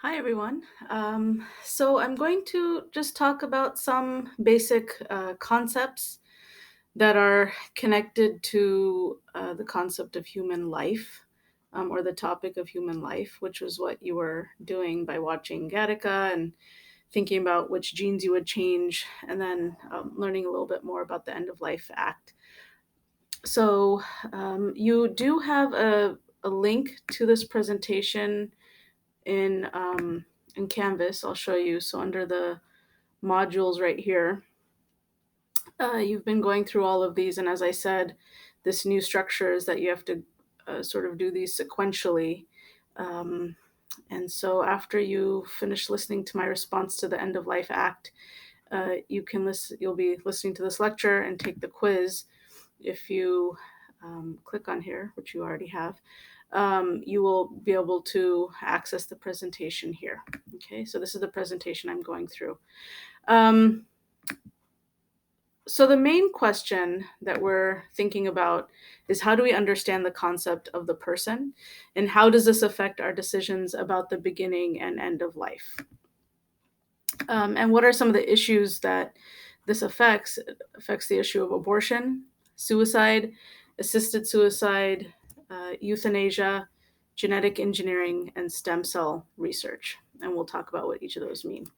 Hi, everyone. So I'm going to just talk about some basic concepts that are connected to the concept of human life, or the topic of human life, which was what you were doing by watching Gattaca and thinking about which genes you would change, and then learning a little bit more about the End of Life Act. So you do have a link to this presentation in Canvas. I'll show you. So under the modules right here, you've been going through all of these, and as I said, this new structure is that you have to sort of do these sequentially. Um, and so after you finish listening to my response to the End of Life Act, you can listen. You'll be listening to this lecture and take the quiz. If you click on here, which you already have, you will be able to access the presentation here. Okay, so this is the presentation I'm going through. Um, so the main question that we're thinking about is, how do we understand the concept of the person, and how does this affect our decisions about the beginning and end of life? And what are some of the issues that this affects? It affects the issue of abortion, suicide, assisted suicide, euthanasia, genetic engineering, and stem cell research. And we'll talk about what each of those mean.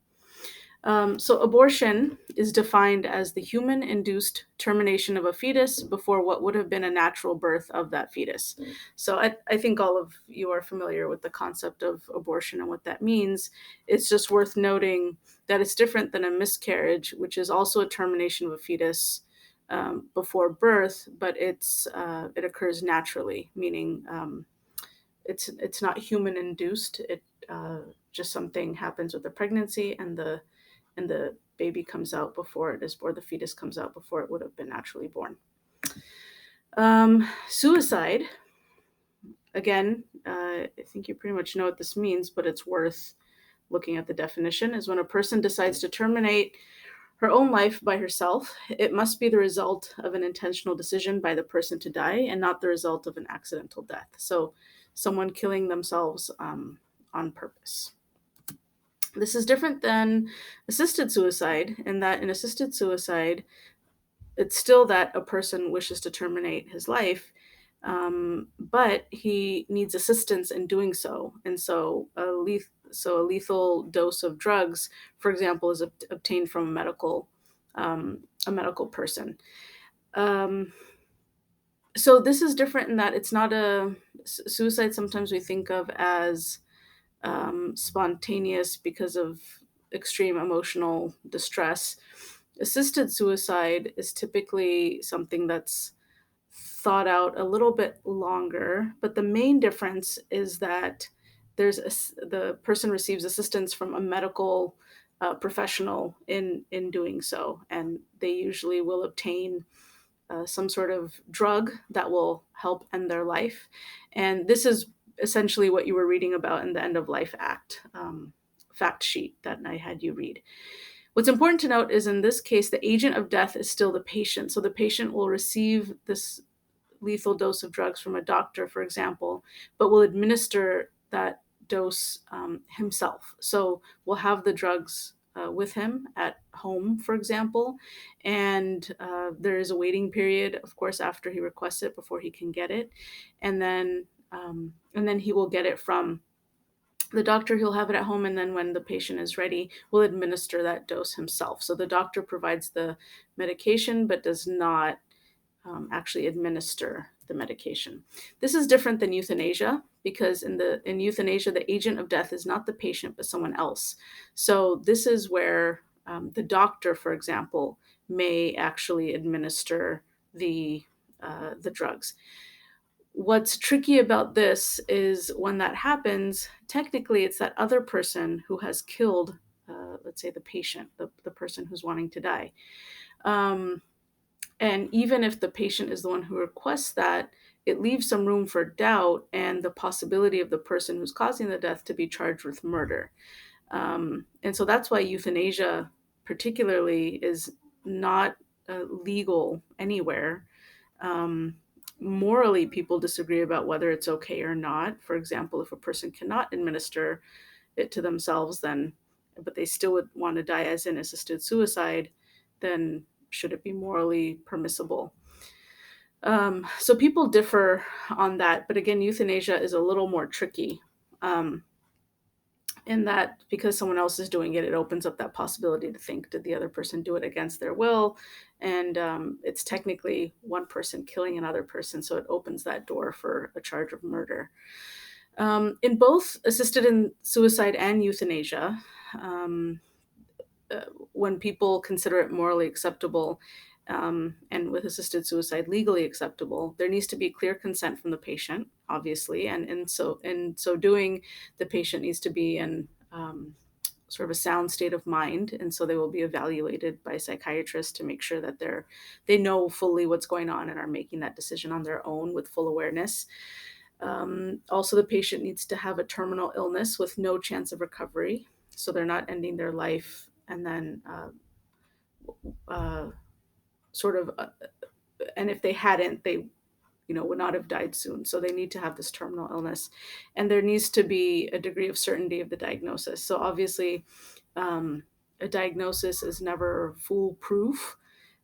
So, abortion is defined as the human induced termination of a fetus before what would have been a natural birth of that fetus. So, I think all of you are familiar with the concept of abortion and what that means. It's just worth noting that it's different than a miscarriage, which is also a termination of a fetus before birth, but it occurs naturally, meaning it's not human induced. It just something happens with the pregnancy, and the baby comes out before it is, or the fetus comes out before it would have been naturally born. Suicide, again, I think you pretty much know what this means, but it's worth looking at the definition, is when a person decides to terminate her own life by herself. It must be the result of an intentional decision by the person to die and not the result of an accidental death. So, someone killing themselves on purpose. This is different than assisted suicide, in that in assisted suicide, it's still that a person wishes to terminate his life, but he needs assistance in doing so. And so a lethal dose of drugs, for example, is obtained from a medical person. Um, so this is different in that it's not a suicide. Sometimes we think of as spontaneous because of extreme emotional distress. Assisted suicide is typically something that's thought out a little bit longer, but the main difference is that the person receives assistance from a medical professional in doing so, and they usually will obtain some sort of drug that will help end their life. And this is essentially what you were reading about in the End of Life Act fact sheet that I had you read. What's important to note is, in this case, the agent of death is still the patient. So the patient will receive this lethal dose of drugs from a doctor, for example, but will administer that dose himself. So we'll have the drugs with him at home, for example, and there is a waiting period, of course, after he requests it before he can get it, and then he will get it from the doctor. He'll have it at home, and then when the patient is ready, will administer that dose himself. So the doctor provides the medication but does not actually administer the medication. This is different than euthanasia, because in euthanasia, the agent of death is not the patient but someone else. So this is where the doctor, for example, may actually administer the drugs. What's tricky about this is, when that happens, technically it's that other person who has killed, let's say, the patient, the person who's wanting to die. Um, and even if the patient is the one who requests that, it leaves some room for doubt and the possibility of the person who's causing the death to be charged with murder. And so that's why euthanasia, particularly, is not legal anywhere. Um, Morally, people disagree about whether it's okay or not. For example, if a person cannot administer it to themselves, then, but they still would want to die as in assisted suicide, then should it be morally permissible? So people differ on that, but again, euthanasia is a little more tricky. Um, in that because someone else is doing it, it opens up that possibility to think, did the other person do it against their will? And it's technically one person killing another person, so it opens that door for a charge of murder. In both assisted in suicide and euthanasia, um, uh, when people consider it morally acceptable, and with assisted suicide legally acceptable, there needs to be clear consent from the patient, obviously, and so doing, the patient needs to be in sort of a sound state of mind, and so they will be evaluated by psychiatrists to make sure that they know fully what's going on and are making that decision on their own with full awareness. Also, the patient needs to have a terminal illness with no chance of recovery, so they're not ending their life and then uh, sort of, and if they hadn't, they would not have died soon. So they need to have this terminal illness, and there needs to be a degree of certainty of the diagnosis. So obviously, um, a diagnosis is never foolproof.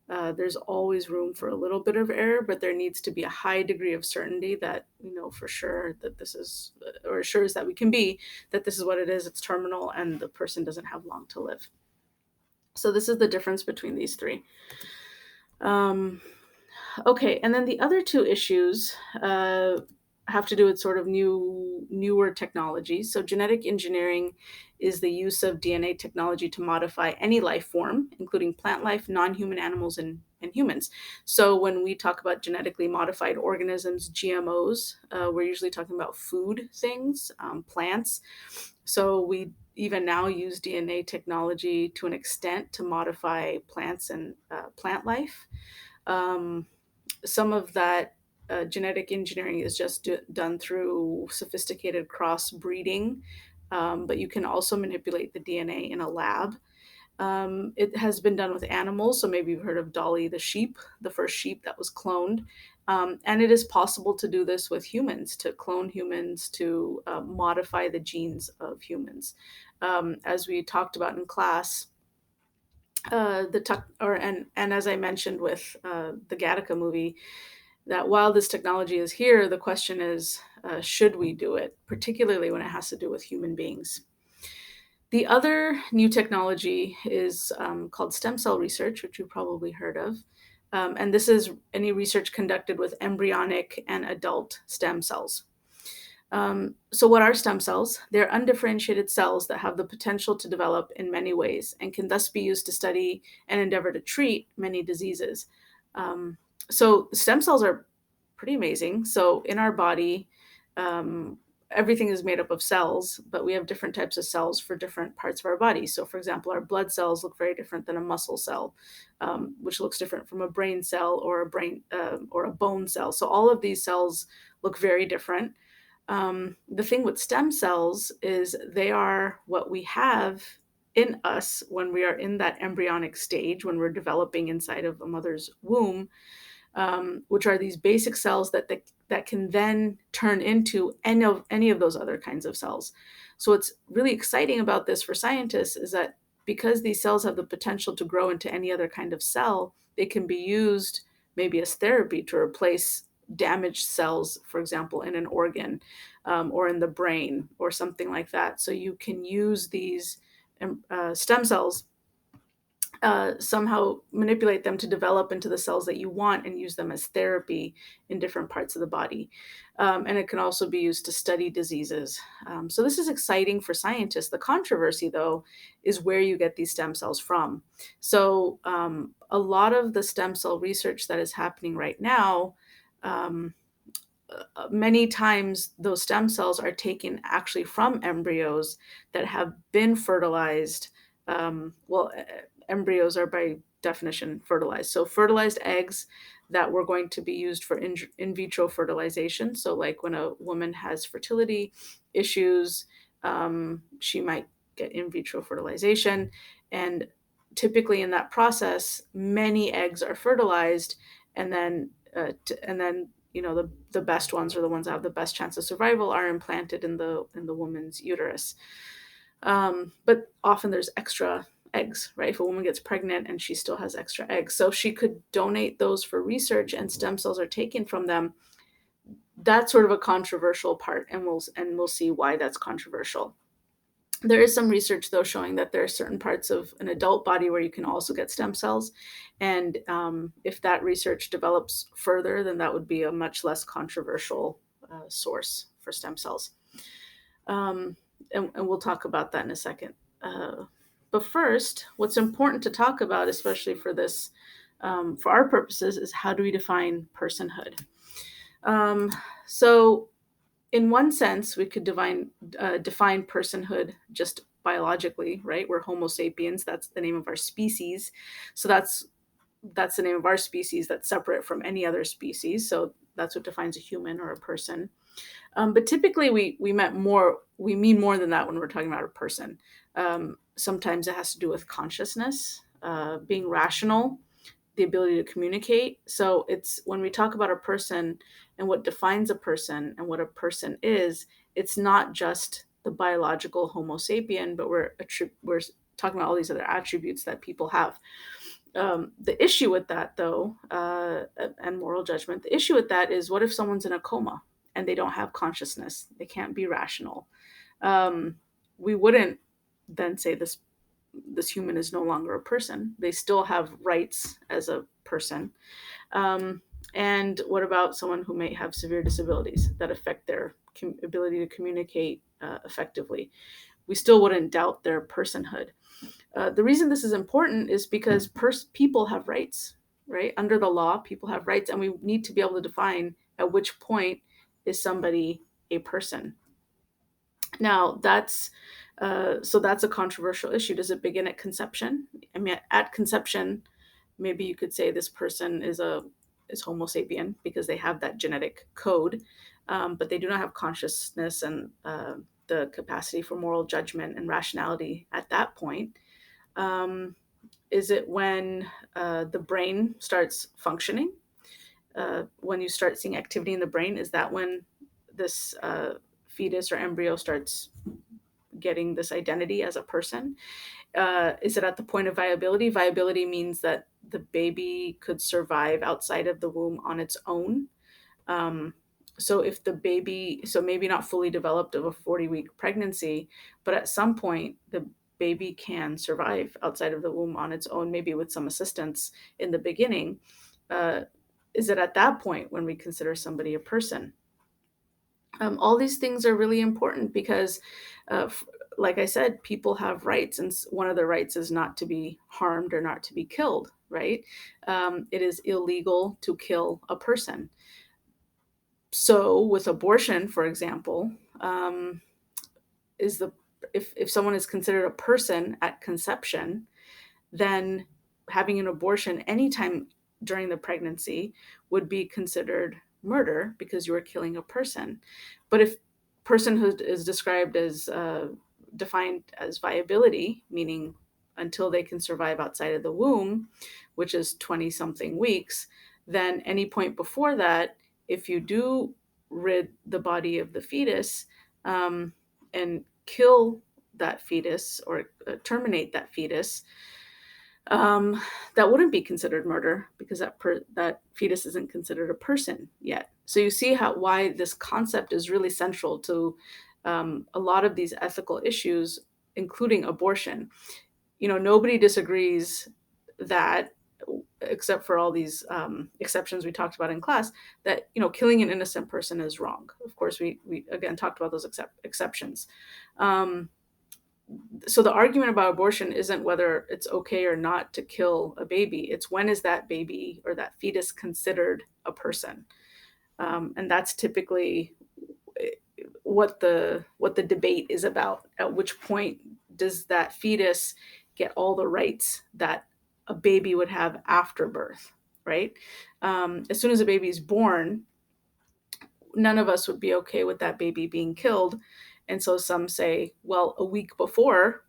There's always room for a little bit of error, but there needs to be a high degree of certainty that we know for sure that this is, or as sure as that we can be, that this is what it is. It's terminal, and the person doesn't have long to live. So this is the difference between these three. Um, okay, and then the other two issues have to do with sort of newer technologies. So genetic engineering is the use of DNA technology to modify any life form, including plant life, non-human animals, and humans. So when we talk about genetically modified organisms, GMOs, we're usually talking about food things, plants. So we even now use DNA technology to an extent to modify plants and plant life. Um, some of that genetic engineering is just done through sophisticated crossbreeding, but you can also manipulate the DNA in a lab. It has been done with animals, so maybe you've heard of Dolly the sheep, the first sheep that was cloned. And it is possible to do this with humans, to clone humans, to modify the genes of humans. As we talked about in class, the tuck or and as I mentioned with the Gattaca movie, that while this technology is here, the question is, should we do it, particularly when it has to do with human beings? The other new technology is called stem cell research, which you've probably heard of. And this is any research conducted with embryonic and adult stem cells. So, what are stem cells? They're undifferentiated cells that have the potential to develop in many ways and can thus be used to study and endeavor to treat many diseases. Um, so, stem cells are pretty amazing. So, in our body, um, everything is made up of cells, but we have different types of cells for different parts of our body. So, for example, our blood cells look very different than a muscle cell, which looks different from a brain cell or a bone cell. So, all of these cells look very different. The thing with stem cells is they are what we have in us when we are in that embryonic stage, when we're developing inside of a mother's womb, which are these basic cells that can then turn into any of those other kinds of cells. So what's really exciting about this for scientists is that because these cells have the potential to grow into any other kind of cell, they can be used maybe as therapy to replace damaged cells, for example, in an organ, or in the brain or something like that. So you can use these stem cells, somehow manipulate them to develop into the cells that you want and use them as therapy in different parts of the body. And it can also be used to study diseases. So this is exciting for scientists. The controversy, though, is where you get these stem cells from. So a lot of the stem cell research that is happening right now, um, many times those stem cells are taken actually from embryos that have been fertilized. Embryos are by definition fertilized. So fertilized eggs that were going to be used for in vitro fertilization. So like when a woman has fertility issues, she might get in vitro fertilization. And typically in that process, many eggs are fertilized, and then the best ones, or the ones that have the best chance of survival, are implanted in the woman's uterus. But often there's extra eggs, right? If a woman gets pregnant and she still has extra eggs, so she could donate those for research and stem cells are taken from them. That's sort of a controversial part, and we'll see why that's controversial. There is some research though showing that there are certain parts of an adult body where you can also get stem cells, and if that research develops further, then that would be a much less controversial source for stem cells. Um, and we'll talk about that in a second. But first, what's important to talk about, especially for this, for our purposes, is how do we define personhood? Um, so, in one sense, we could define personhood just biologically, right? We're Homo sapiens. That's the name of our species. So that's the name of our species. That's separate from any other species. So that's what defines a human or a person. But typically, we mean more than that when we're talking about a person. Sometimes it has to do with consciousness, being rational, the ability to communicate. So it's when we talk about a person and what defines a person and what a person is, it's not just the biological Homo sapien, but we're talking about all these other attributes that people have. The issue with that, though, and moral judgment, the issue with that is what if someone's in a coma and they don't have consciousness? They can't be rational. Um, we wouldn't then say this human is no longer a person. They still have rights as a person. Um, and what about someone who may have severe disabilities that affect their ability to communicate effectively? We still wouldn't doubt their personhood. The reason this is important is because people have rights, right? Under the law, people have rights, and we need to be able to define at which point is somebody a person. Now, that's a controversial issue. Does it begin at conception? I mean, at conception, maybe you could say this person is Homo sapien because they have that genetic code, but they do not have consciousness and the capacity for moral judgment and rationality at that point. Um, is it when the brain starts functioning? When you start seeing activity in the brain, is that when this fetus or embryo starts getting this identity as a person? Is it at the point of viability? Viability means that the baby could survive outside of the womb on its own. Um, so if the baby, so maybe not fully developed of a 40-week pregnancy, but at some point the baby can survive outside of the womb on its own, maybe with some assistance in the beginning. Uh, is it at that point when we consider somebody a person? All these things are really important because, like I said, people have rights, and one of their rights is not to be harmed or not to be killed, right? It is illegal to kill a person. So, with abortion, for example, is the if someone is considered a person at conception, then having an abortion anytime during the pregnancy would be considered murder because you are killing a person. But if personhood is described as defined as viability, meaning until they can survive outside of the womb, which is 20 something weeks, then any point before that, if you do rid the body of the fetus and kill that fetus or terminate that fetus, um, that wouldn't be considered murder because that fetus isn't considered a person yet. So you see how why this concept is really central to a lot of these ethical issues, including abortion. You know, nobody disagrees that, except for all these exceptions we talked about in class, that killing an innocent person is wrong. Of course, we again talked about those exceptions. Um, so the argument about abortion isn't whether it's okay or not to kill a baby. It's when is that baby or that fetus considered a person, and that's typically what the debate is about. At which point does that fetus get all the rights that a baby would have after birth? Right. As soon as a baby is born, none of us would be okay with that baby being killed. And so some say, well, a week before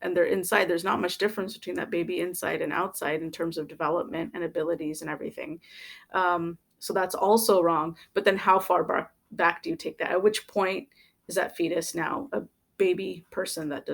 and they're inside, there's not much difference between that baby inside and outside in terms of development and abilities and everything. So that's also wrong. But then how far back do you take that? At which point is that fetus now a baby person that